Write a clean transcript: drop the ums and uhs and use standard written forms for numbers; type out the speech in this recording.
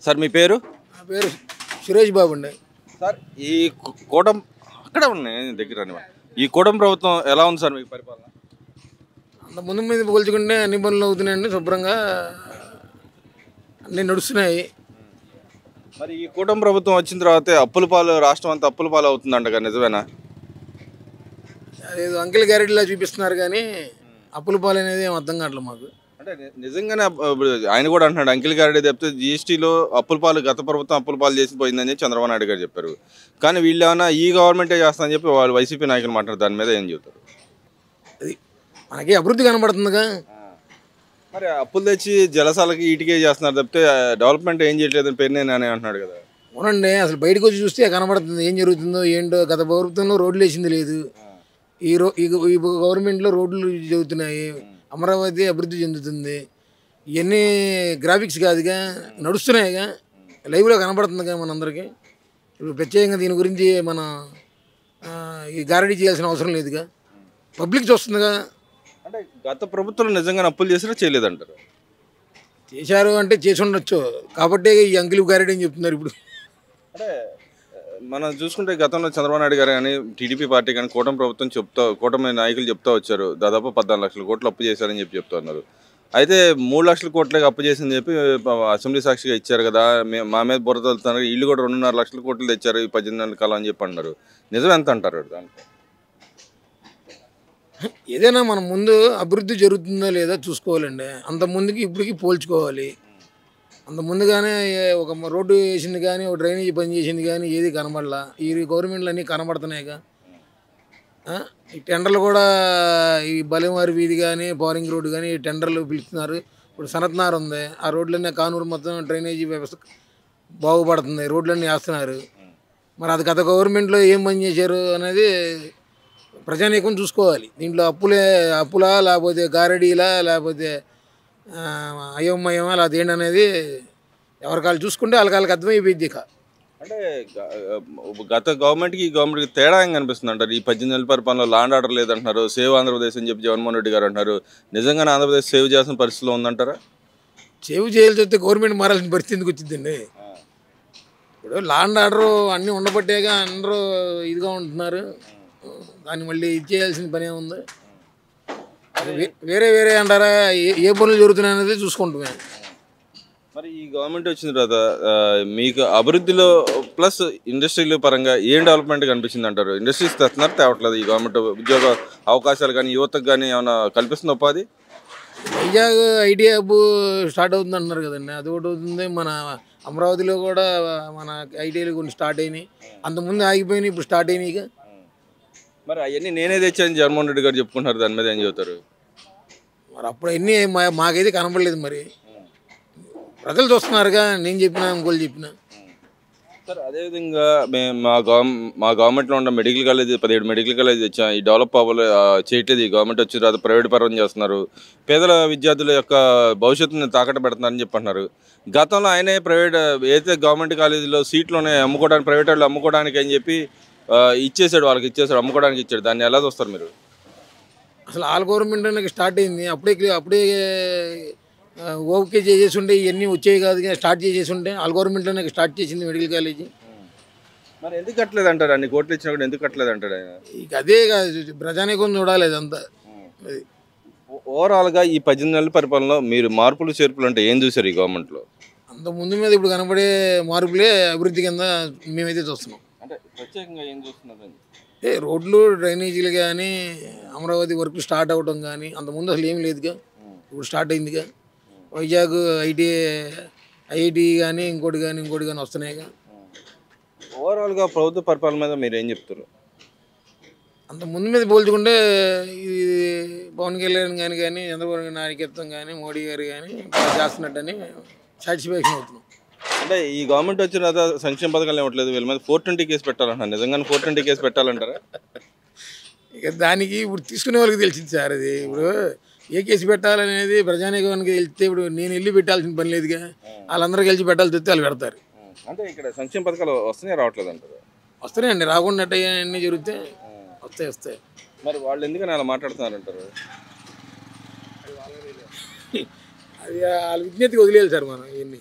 Sir మీ పేరు? నా పేరు సురేష్ బాబు అండి. సార్ ఈ కూటమి అక్కడే ఉన్నాయి దగ్గర ఈ కూటమి ప్రభుత్వం ఎలా ఉంది సార్ మీకు పరిపాలన? అంత ముందు మీద పోల్చుకుంటే అన్ని పనులు అవుతున్నాయండి, శుభ్రంగా అన్నీ నడుస్తున్నాయి. మరి ఈ కూటమి ప్రభుత్వం వచ్చిన తర్వాత అప్పుల పాలు రాష్ట్రం అంతా అప్పుల పాలు అవుతుందంట, నిజమేనా? అదేదో అంకిల్ గ్యారెంటీలా చూపిస్తున్నారు కానీ అప్పుల పాలు అనేది ఏం అర్థం కావట్లేదు మాకు. అంటే నిజంగానే ఆయన కూడా అంటున్నాడు, అంకిల్ గారెడ్డి చెప్తే జీఎస్టీలో అప్పుల పాలు గత ప్రభుత్వం అప్పుల పాలు చేసి పోయిందని చంద్రబాబు నాయుడు గారు చెప్పారు. కానీ వీళ్ళు ఏమైనా ఈ గవర్నమెంటే చేస్తామని చెప్పి వాళ్ళు వైసీపీ నాయకులు మాట్లాడారు. దాని మీద ఏం చెబుతారు? అది మనకి అభివృద్ధి కనబడుతుందిగా. మరి అప్పులు తెచ్చి జలసాలకి ఈటికే చేస్తున్నారు తప్పితే డెవలప్మెంట్ ఏం చేయట్లేదని పేరు నేను అంటున్నాడు కదా. అవునండి, అసలు బయటకు వచ్చి చూస్తే కనబడుతుంది ఏం జరుగుతుందో ఏంటో. గత ప్రభుత్వంలో రోడ్లు వేసింది లేదు, ఈ గవర్నమెంట్లో రోడ్లు జరుగుతున్నాయి, అమరావతి అభివృద్ధి చెందుతుంది. ఇవన్నీ గ్రాఫిక్స్ కాదుగా, నడుస్తున్నాయిగా, లైవ్లో కనబడుతుందిగా మనందరికీ. ఇప్పుడు ప్రత్యేకంగా దీని గురించి మనం ఈ గ్యారెంటీ చేయాల్సిన అవసరం లేదుగా, పబ్లిక్ చూస్తుందిగా. అంటే గత ప్రభుత్వం నిజంగా అప్పులు చేసినా చేయలేదంటారు? చేశారు అంటే చేసి ఉండొచ్చు, కాబట్టి ఈ అంకిల్ గ్యారెంటీ అని చెప్తున్నారు ఇప్పుడు. అంటే మనం చూసుకుంటే గతంలో చంద్రబాబు నాయుడు గారు కానీ టీడీపీ పార్టీ కానీ కూటమి ప్రభుత్వం కూటమి నాయకులు చెప్తా వచ్చారు, దాదాపు 14 లక్షల కోట్లు అప్పు చేశారని చెప్తా ఉన్నారు. అయితే 3 లక్షల కోట్లకి అప్పు చేసిందని చెప్పి అసెంబ్లీ సాక్షిగా ఇచ్చారు కదా, మా మీద బురద వెళ్తున్నారు, వీళ్ళు కూడా 2.5 లక్షల కోట్లు తెచ్చారు ఈ 18 నెలల కాలం అని చెప్పి అన్నారు. నిజం ఎంత అంటారు దాంట్లో? ఏదైనా మనం ముందు అభివృద్ధి జరుగుతుందో లేదా చూసుకోవాలండి. అంత ముందుకి ఇప్పటికి పోల్చుకోవాలి. అంత ముందుగానే ఒక రోడ్డు వేసింది కానీ, ఒక డ్రైనేజీ పని చేసింది కానీ ఏది కనబడలా. ఈ గవర్నమెంట్లు అన్నీ కనబడుతున్నాయిగా. ఈ టెండర్లు కూడా ఈ బలివారి వీధి కానీ, బోరింగ్ రోడ్డు కానీ ఈ టెండర్లు పిలుస్తున్నారు. ఇప్పుడు సనత్నార్ ఉంది, ఆ రోడ్లన్నీ కానూరు మొత్తం డ్రైనేజీ వ్యవస్థ బాగుపడుతుంది, రోడ్లన్నీ వేస్తున్నారు. మరి అది గత గవర్నమెంట్లో ఏం పని చేశారు అనేది ప్రజానీకం చూసుకోవాలి. దీంట్లో అప్పులా లేకపోతే గారడీలా లేకపోతే అయోమయమా లేకపోతే ఏంటనేది ఎవరికాళ్ళు చూసుకుంటే వాళ్ళకి అర్థమైపోయింది. ఇక అంటే గత గవర్నమెంట్కి ఈ గవర్నమెంట్కి తేడా ఏం కనిపిస్తుంది అంటారు? ఈ 18 నెలల పరిపాలనలో లాండ్ ఆర్డర్ లేదంటున్నారు, సేవ్ ఆంధ్రప్రదేశ్ అని చెప్పి జగన్మోహన్ రెడ్డి గారు అంటున్నారు. నిజంగానే ఆంధ్రప్రదేశ్ సేవ్ చేయాల్సిన పరిస్థితిలో ఉందంటారా? సేవ్ చేయాల్సి వస్తే గవర్నమెంట్ మారాల్సిన పరిస్థితి ఎందుకు వచ్చిందండి? ఇప్పుడు లాండ్ ఆర్డర్ అన్నీ ఉండబట్టేగా అందరూ ఇదిగా ఉంటున్నారు. దాన్ని మళ్ళీ ఇది చేయాల్సిన పని ఏముంది? వేరే అంటారా? ఏ పనులు జరుగుతున్నాయి అనేది చూసుకుంటున్నాం. మరి ఈ గవర్నమెంట్ వచ్చిన తర్వాత మీకు అభివృద్ధిలో ప్లస్ ఇండస్ట్రీల పరంగా ఏం డెవలప్మెంట్ కనిపించింది అంటారు? ఇండస్ట్రీస్ తెస్తున్నారు తేవట్లేదు ఈ గవర్నమెంట్? ఉద్యోగ అవకాశాలు కానీ యువతకు కానీ ఏమైనా కల్పిస్తుంది ఉపాధి? వైజాగ్ ఐటీ హబ్ స్టార్ట్ అవుతుంది అంటున్నారు కదండి, అది ఒకటి అవుతుంది. మన అమరావతిలో కూడా మన ఐటీలు కొన్ని స్టార్ట్ అయినాయి, అంతకుముందు ఆగిపోయినాయి, ఇప్పుడు స్టార్ట్ అయినాయి. మరి అవన్నీ నేనే తెచ్చాను జగన్మోహన్ రెడ్డి గారు చెప్పుకుంటున్నారు, దాని మీద ఏం చెబుతారు? మరి అప్పుడు అన్నీ మాకైతే కనపడలేదు. మరి ప్రజలు చూస్తున్నారుగా, నేను చెప్పినా ఇంకోళ్ళు చెప్పినా. సార్ అదేవిధంగా మా గవర్నమెంట్లో ఉన్న మెడికల్ కాలేజ్ 17 మెడికల్ కాలేజ్ తెచ్చాం, ఈ డెవలప్ చేయట్లేదు. ఈ గవర్నమెంట్ వచ్చిన తర్వాత ప్రైవేట్ పరం చేస్తున్నారు, పేదల విద్యార్థుల యొక్క భవిష్యత్తుని తాకట్టు పెడుతున్నారని చెప్పి అంటున్నారు. గతంలో ఆయనే ప్రైవేట్ ఏదైతే గవర్నమెంట్ కాలేజీలో సీట్లోనే అమ్ముకోవడానికి, ప్రైవేట్ వాళ్ళు అమ్ముకోవడానికి అని చెప్పి ఇచ్చేసాడు, వాళ్ళకి ఇచ్చేసాడు, అమ్ముకోవడానికి ఇచ్చాడు. దాన్ని ఎలా చూస్తారు మీరు? అసలు ఆల్ గవర్నమెంట్ అనేది స్టార్ట్ అయింది, అప్పుడే ఓకే చేసేసి ఉంటే ఇవన్నీ వచ్చేవి కాదు. స్టార్ట్ చేసేసి ఉంటే ఆల్ గవర్నమెంట్లోనే స్టార్ట్ చేసింది మెడికల్ కాలేజీ. మరి ఎందుకు కట్టలేదు అంటారు? అన్ని కోట్లు ఇచ్చినా కూడా ఎందుకు కట్టలేదు అంటాడు ఆయన? ఇక అదే కాదు, ప్రజానీకం చూడాలి అదంతా. అది ఓవరాల్గా ఈ 18 నెలల పరిపాలనలో మీరు మార్పులు చేర్పులు అంటే ఏం చూసారు ఈ గవర్నమెంట్లో? అంత ముందు మీద ఇప్పుడు కనబడే మార్పులే అభివృద్ధి కింద మేమైతే చూస్తున్నాం. అంటే ప్రత్యేకంగా ఏం చూస్తున్నారు? రోడ్లు, డ్రైనేజీలు కానీ, అమరావతి వర్క్లు స్టార్ట్ అవ్వడం కానీ, అంతకుముందు అసలు ఏం లేదుగా, ఇప్పుడు స్టార్ట్ అయిందిగా. వైజాగ్ ఐఐటి కానీ ఇంకోటి కానీ వస్తున్నాయిగా. ఓవరాల్గా ప్రభుత్వ పరిపాలన మీద మీరు ఏం చెప్తారు? అంత ముందు మీద పోల్చుకుంటే ఇది పవన్ కళ్యాణ్ కానీ చంద్రబాబు నాయకత్వం కానీ మోడీ గారు కానీ చేస్తున్నట్టని సాటిస్ఫాక్షన్ అవుతున్నాం. అంటే ఈ గవర్నమెంట్ వచ్చిన తర్వాత సంక్షేమ పథకాలు ఇవ్వట్లేదు, వీళ్ళ మీద 420 కేసు పెట్టాలంటారు. నిజంగానే 420 కేసు పెట్టాలంటారా? ఇక దానికి ఇప్పుడు తీసుకునే వాళ్ళకి తెలిసింది సార్. అది ఇప్పుడు ఏ కేసు పెట్టాలనేది ప్రజానీకానికి తెలిస్తే ఇప్పుడు నేను వెళ్ళి పెట్టాల్సిన పని లేదుగా, వాళ్ళందరూ కలిసి పెట్టాల్సి వస్తే వాళ్ళు పెడతారు. అంటే ఇక్కడ సంక్షేమ పథకాలు వస్తున్నాయి రావట్లేదు అంటారు? వస్తున్నాయండి, రాకుండా అన్నీ జరిగితే వస్తాయి. మరి వాళ్ళు ఎందుకని అలా మాట్లాడుతున్నారంటారు? అది వాళ్ళ విజ్ఞతకి వదిలేదు సార్ మనం ఇవన్నీ.